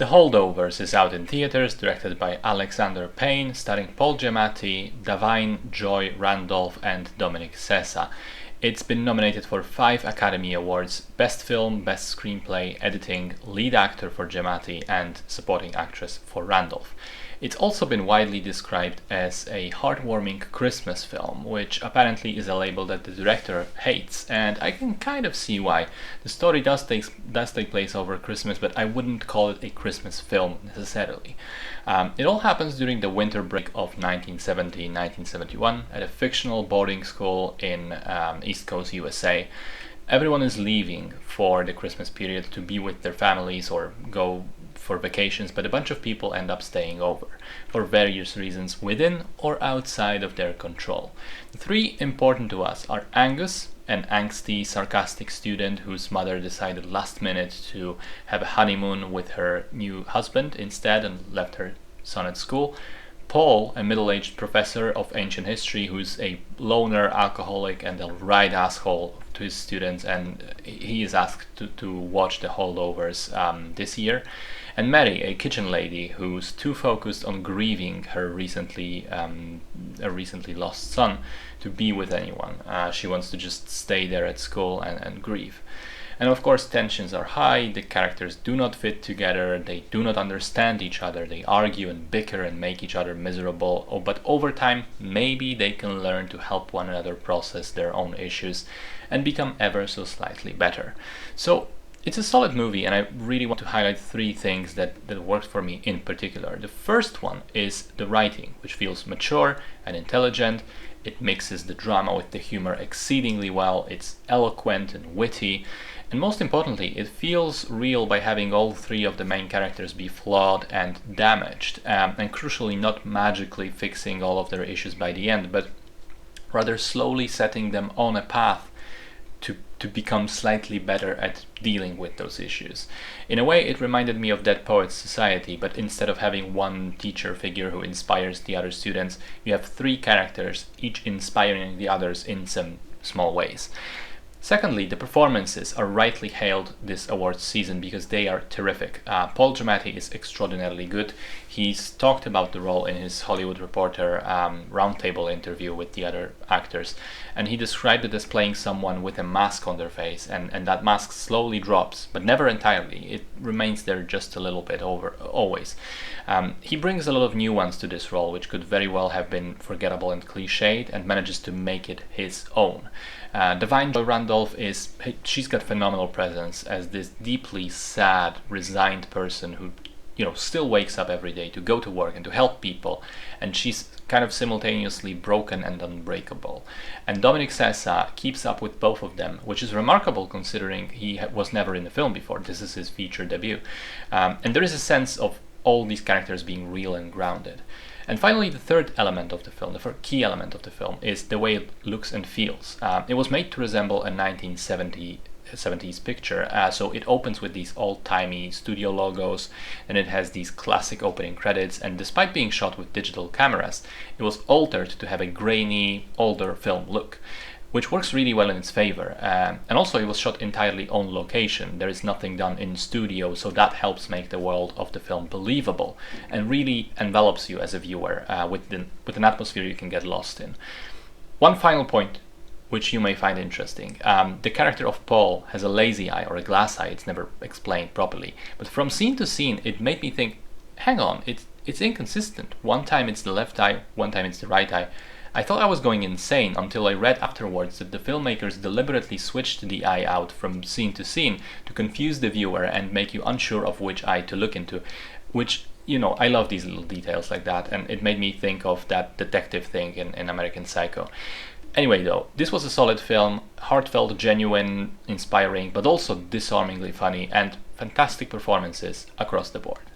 The Holdovers is out in theaters, directed by Alexander Payne, starring Paul Giamatti, Davine Joy Randolph and Dominic Sessa. It's been nominated for 5 Academy Awards: Best Film, Best Screenplay, Editing, Lead Actor for Giamatti and Supporting Actress for Randolph. It's also been widely described as a heartwarming Christmas film, which apparently is a label that the director hates, and I can kind of see why. The story does take place over Christmas, but I wouldn't call it a Christmas film necessarily. It all happens during the winter break of 1970-1971 at a fictional boarding school in East Coast USA. Everyone is leaving for the Christmas period to be with their families or go for vacations, but a bunch of people end up staying over for various reasons within or outside of their control. The 3 important to us are Angus, an angsty, sarcastic student whose mother decided last minute to have a honeymoon with her new husband instead and left her son at school. Paul, a middle-aged professor of ancient history who's a loner, alcoholic and a right asshole to his students, and he is asked to watch the Holdovers this year. And Mary, a kitchen lady who's too focused on grieving her recently lost son to be with anyone. She wants to just stay there at school and grieve. And of course tensions are high, the characters do not fit together, they do not understand each other, they argue and bicker and make each other miserable, but over time maybe they can learn to help one another process their own issues and become ever so slightly better. So it's a solid movie, and I really want to highlight 3 things that worked for me in particular. The first one is the writing, which feels mature and intelligent. It mixes the drama with the humor exceedingly well, it's eloquent and witty, and most importantly, it feels real by having all 3 of the main characters be flawed and damaged, and crucially not magically fixing all of their issues by the end, but rather slowly setting them on a path to become slightly better at dealing with those issues. In a way, it reminded me of Dead Poets Society, but instead of having one teacher figure who inspires the other students, you have 3 characters, each inspiring the others in some small ways. Secondly, the performances are rightly hailed this awards season because they are terrific. Paul Giamatti is extraordinarily good. He's talked about the role in his Hollywood Reporter roundtable interview with the other actors, and he described it as playing someone with a mask on their face, and that mask slowly drops, but never entirely. It remains there just a little bit always. He brings a lot of nuance to this role, which could very well have been forgettable and cliched, and manages to make it his own. Davine Joy Randolph she's got phenomenal presence as this deeply sad, resigned person who, still wakes up every day to go to work and to help people, and she's kind of simultaneously broken and unbreakable. And Dominic Sessa keeps up with both of them, which is remarkable considering he was never in the film before. This is his feature debut. And there is a sense of all these characters being real and grounded. And finally, the third element of the film, the key element of the film, is the way it looks and feels. It was made to resemble a 1970s picture, so it opens with these old-timey studio logos, and it has these classic opening credits, and despite being shot with digital cameras, it was altered to have a grainy, older film look, which works really well in its favor. And also it was shot entirely on location. There is nothing done in studio, so that helps make the world of the film believable and really envelops you as a viewer with an atmosphere you can get lost in. One final point, which you may find interesting. The character of Paul has a lazy eye or a glass eye. It's never explained properly. But from scene to scene, it made me think, hang on, it's inconsistent. One time it's the left eye, one time it's the right eye. I thought I was going insane until I read afterwards that the filmmakers deliberately switched the eye out from scene to scene to confuse the viewer and make you unsure of which eye to look into, which, I love these little details like that, and it made me think of that detective thing in American Psycho. Anyway though, this was a solid film, heartfelt, genuine, inspiring, but also disarmingly funny, and fantastic performances across the board.